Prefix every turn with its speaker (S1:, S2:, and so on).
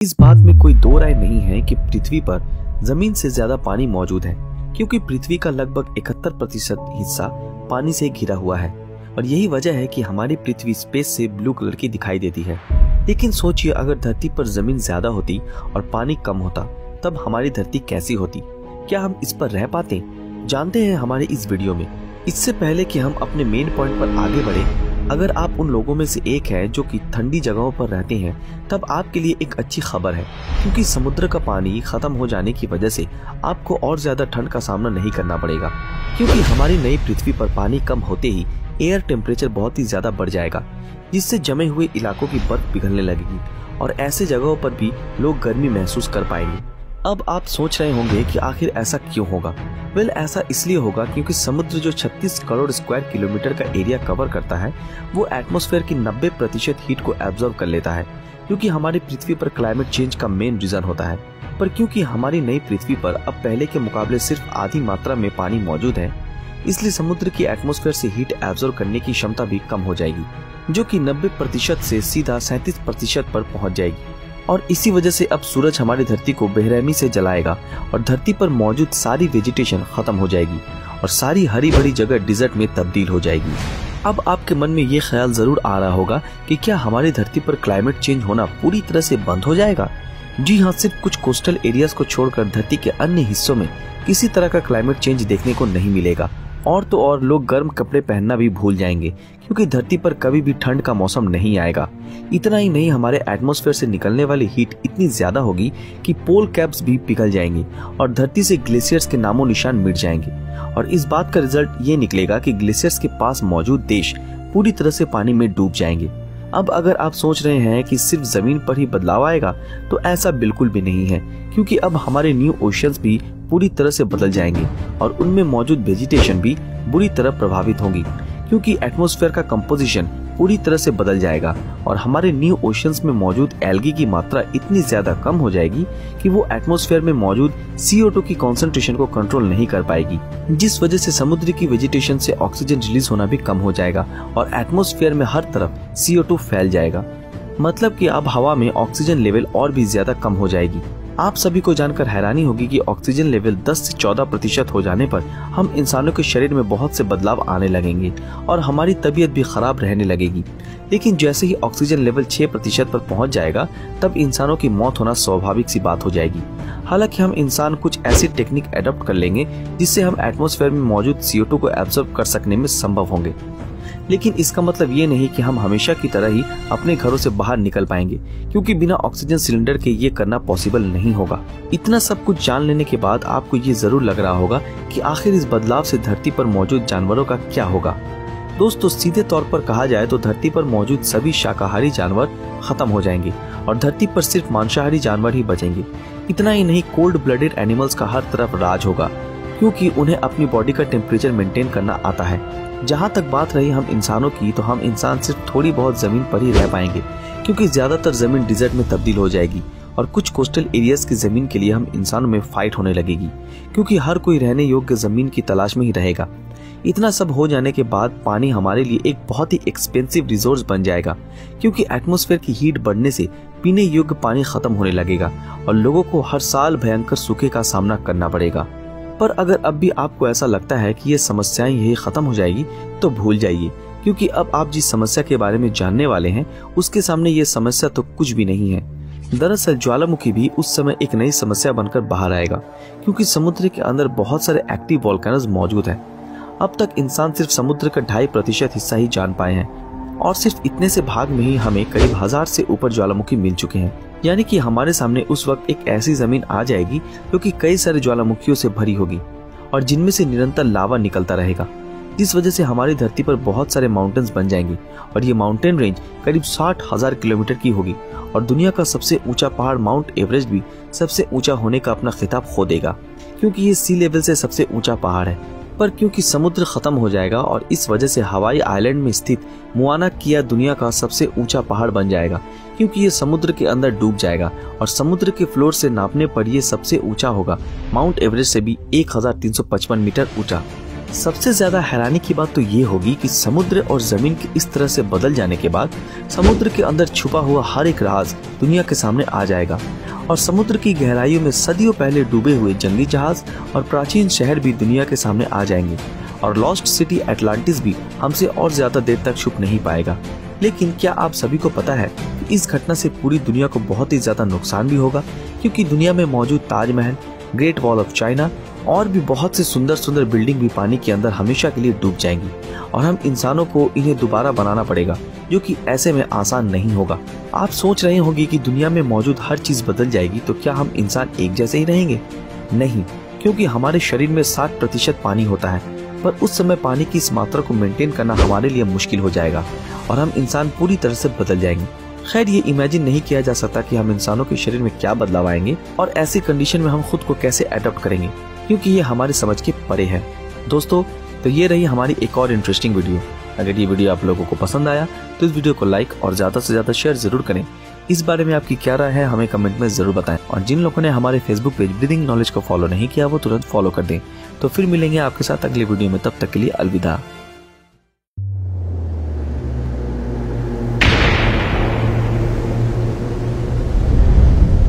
S1: इस बात में कोई दो राय नहीं है कि पृथ्वी पर जमीन से ज्यादा पानी मौजूद है, क्योंकि पृथ्वी का लगभग 71% हिस्सा पानी से घिरा हुआ है और यही वजह है कि हमारी पृथ्वी स्पेस से ब्लू कलर की दिखाई देती है। लेकिन सोचिए, अगर धरती पर जमीन ज्यादा होती और पानी कम होता, तब हमारी धरती कैसी होती? क्या हम इस पर रह पाते? जानते हैं हमारे इस वीडियो में। इससे पहले कि हम अपने मेन पॉइंट पर आगे बढ़े, अगर आप उन लोगों में से एक है जो कि ठंडी जगहों पर रहते हैं, तब आपके लिए एक अच्छी खबर है, क्योंकि समुद्र का पानी खत्म हो जाने की वजह से आपको और ज्यादा ठंड का सामना नहीं करना पड़ेगा, क्योंकि हमारी नई पृथ्वी पर पानी कम होते ही एयर टेम्परेचर बहुत ही ज्यादा बढ़ जाएगा, जिससे जमे हुए इलाकों की बर्फ पिघलने लगेगी और ऐसे जगहों पर भी लोग गर्मी महसूस कर पाएंगे। अब आप सोच रहे होंगे कि आखिर ऐसा क्यों होगा? वेल, ऐसा इसलिए होगा क्योंकि समुद्र जो 36 करोड़ स्क्वायर किलोमीटर का एरिया कवर करता है, वो एटमॉस्फेयर की 90% हीट को एब्जॉर्ब कर लेता है, क्योंकि हमारी पृथ्वी पर क्लाइमेट चेंज का मेन रीजन होता है। पर क्योंकि हमारी नई पृथ्वी पर अब पहले के मुकाबले सिर्फ आधी मात्रा में पानी मौजूद है, इसलिए समुद्र की एटमॉस्फेयर से हीट एब्जॉर्ब करने की क्षमता भी कम हो जाएगी, जो कि 90% से सीधा 37% पर पहुंच जाएगी। और इसी वजह से अब सूरज हमारी धरती को बेरहमी से जलाएगा और धरती पर मौजूद सारी वेजिटेशन खत्म हो जाएगी और सारी हरी भरी जगह डिजर्ट में तब्दील हो जाएगी। अब आपके मन में ये ख्याल जरूर आ रहा होगा कि क्या हमारी धरती पर क्लाइमेट चेंज होना पूरी तरह से बंद हो जाएगा? जी हाँ, सिर्फ कुछ कोस्टल एरियाज को छोड़कर धरती के अन्य हिस्सों में किसी तरह का क्लाइमेट चेंज देखने को नहीं मिलेगा। और तो और लोग गर्म कपड़े पहनना भी भूल जाएंगे, क्योंकि धरती पर कभी भी ठंड का मौसम नहीं आएगा। इतना ही नहीं, हमारे एटमॉस्फेयर से निकलने वाली हीट इतनी ज्यादा होगी कि पोल कैप्स भी पिघल जाएंगी और धरती से ग्लेशियर्स के नामो निशान मिट जाएंगे। और इस बात का रिजल्ट ये निकलेगा कि ग्लेशियर्स के पास मौजूद देश पूरी तरह से पानी में डूब जाएंगे। अब अगर आप सोच रहे हैं कि सिर्फ जमीन पर ही बदलाव आएगा, तो ऐसा बिल्कुल भी नहीं है, क्योंकि अब हमारे न्यू ओशियंस भी पूरी तरह से बदल जाएंगे और उनमें मौजूद वेजिटेशन भी बुरी तरह प्रभावित होंगी, क्योंकि एटमॉस्फेयर का कंपोजिशन पूरी तरह से बदल जाएगा और हमारे न्यू ओशियंस में मौजूद एल्गी की मात्रा इतनी ज्यादा कम हो जाएगी कि वो एटमॉस्फेयर में मौजूद CO2 की कॉन्सेंट्रेशन को कंट्रोल नहीं कर पाएगी, जिस वजह से समुद्र की वेजिटेशन से ऑक्सीजन रिलीज होना भी कम हो जाएगा और एटमॉस्फेयर में हर तरफ CO2 फैल जाएगा। मतलब कि अब हवा में ऑक्सीजन लेवल और भी ज्यादा कम हो जाएगी। आप सभी को जानकर हैरानी होगी कि ऑक्सीजन लेवल 10 से 14% हो जाने पर हम इंसानों के शरीर में बहुत से बदलाव आने लगेंगे और हमारी तबीयत भी खराब रहने लगेगी। लेकिन जैसे ही ऑक्सीजन लेवल 6% पर पहुंच जाएगा, तब इंसानों की मौत होना स्वाभाविक सी बात हो जाएगी। हालांकि हम इंसान कुछ ऐसी टेक्निक अडॉप्ट कर लेंगे जिससे हम एटमॉस्फेयर में मौजूद CO2 को एब्जॉर्ब कर सकने में संभव होंगे। लेकिन इसका मतलब ये नहीं कि हम हमेशा की तरह ही अपने घरों से बाहर निकल पाएंगे, क्योंकि बिना ऑक्सीजन सिलेंडर के ये करना पॉसिबल नहीं होगा। इतना सब कुछ जान लेने के बाद आपको ये जरूर लग रहा होगा कि आखिर इस बदलाव से धरती पर मौजूद जानवरों का क्या होगा। दोस्तों, सीधे तौर पर कहा जाए तो धरती पर मौजूद सभी शाकाहारी जानवर खत्म हो जाएंगे और धरती पर सिर्फ मांसाहारी जानवर ही बचेंगे। इतना ही नहीं, कोल्ड ब्लडेड एनिमल्स का हर तरफ राज होगा, क्योंकि उन्हें अपनी बॉडी का टेम्परेचर मेंटेन करना आता है। जहाँ तक बात रही हम इंसानों की, तो हम इंसान सिर्फ थोड़ी बहुत जमीन पर ही रह पाएंगे, क्योंकि ज्यादातर जमीन डिजर्ट में तब्दील हो जाएगी और कुछ कोस्टल एरियाज की जमीन के लिए हम इंसानों में फाइट होने लगेगी, क्योंकि हर कोई रहने योग्य जमीन की तलाश में ही रहेगा। इतना सब हो जाने के बाद पानी हमारे लिए एक बहुत ही एक्सपेंसिव रिसोर्स बन जाएगा, क्योंकि एटमॉस्फेयर की हीट बढ़ने से पीने योग्य पानी खत्म होने लगेगा और लोगों को हर साल भयंकर सूखे का सामना करना पड़ेगा। पर अगर अब भी आपको ऐसा लगता है कि ये समस्याएं यही खत्म हो जाएगी, तो भूल जाइए, क्योंकि अब आप जिस समस्या के बारे में जानने वाले हैं, उसके सामने ये समस्या तो कुछ भी नहीं है। दरअसल ज्वालामुखी भी उस समय एक नई समस्या बनकर बाहर आएगा, क्योंकि समुद्र के अंदर बहुत सारे एक्टिव वोल्केनोज मौजूद हैं। अब तक इंसान सिर्फ समुद्र का 2.5% हिस्सा ही जान पाए हैं और सिर्फ इतने से भाग में ही हमें करीब 1000 से ऊपर ज्वालामुखी मिल चुके हैं। यानी कि हमारे सामने उस वक्त एक ऐसी जमीन आ जाएगी जो कि कई सारे ज्वालामुखियों से भरी होगी और जिनमें से निरंतर लावा निकलता रहेगा, जिस वजह से हमारी धरती पर बहुत सारे माउंटेन्स बन जाएंगे और ये माउंटेन रेंज करीब 60,000 किलोमीटर की होगी और दुनिया का सबसे ऊंचा पहाड़ माउंट एवरेस्ट भी सबसे ऊंचा होने का अपना खिताब खो देगा, क्योंकि ये सी लेवल से सबसे ऊंचा पहाड़ है। पर क्योंकि समुद्र खत्म हो जाएगा और इस वजह से हवाई आइलैंड में स्थित मुआना किया दुनिया का सबसे ऊंचा पहाड़ बन जाएगा, क्योंकि ये समुद्र के अंदर डूब जाएगा और समुद्र के फ्लोर से नापने पर ये सबसे ऊंचा होगा, माउंट एवरेस्ट से भी 1355 मीटर ऊंचा। सबसे ज्यादा हैरानी की बात तो ये होगी कि समुद्र और जमीन के इस तरह से बदल जाने के बाद समुद्र के अंदर छुपा हुआ हर एक राज दुनिया के सामने आ जाएगा और समुद्र की गहराइयों में सदियों पहले डूबे हुए जंगली जहाज और प्राचीन शहर भी दुनिया के सामने आ जाएंगे और लॉस्ट सिटी एटलांटिस भी हमसे और ज्यादा देर तक छुप नहीं पाएगा। लेकिन क्या आप सभी को पता है कि इस घटना से पूरी दुनिया को बहुत ही ज्यादा नुकसान भी होगा, क्योंकि दुनिया में मौजूद Taj Mahal, great wall of China और भी बहुत से सुंदर सुंदर बिल्डिंग भी पानी के अंदर हमेशा के लिए डूब जाएंगी और हम इंसानों को इन्हें दोबारा बनाना पड़ेगा, जो कि ऐसे में आसान नहीं होगा। आप सोच रहे होंगे कि दुनिया में मौजूद हर चीज बदल जाएगी, तो क्या हम इंसान एक जैसे ही रहेंगे? नहीं, क्योंकि हमारे शरीर में 60% पानी होता है, पर उस समय पानी की इस मात्रा को मेंटेन करना हमारे लिए मुश्किल हो जाएगा और हम इंसान पूरी तरह से बदल जाएंगे। खैर, ये इमेजिन नहीं किया जा सकता कि हम इंसानों के शरीर में क्या बदलाव आएंगे और ऐसी कंडीशन में हम खुद को कैसे अडॉप्ट करेंगे, क्योंकि ये हमारे समझ के परे है। दोस्तों, तो ये रही हमारी एक और इंटरेस्टिंग वीडियो। अगर ये वीडियो आप लोगों को पसंद आया तो इस वीडियो को लाइक और ज्यादा से ज्यादा शेयर जरूर करें। इस बारे में आपकी क्या राय है हमें कमेंट में जरूर बताएं और जिन लोगों ने हमारे फेसबुक पेज ब्रीदिंग नॉलेज को फॉलो नहीं किया वो तुरंत फॉलो कर दें। तो फिर मिलेंगे आपके साथ अगली वीडियो में, तब तक के लिए अलविदा।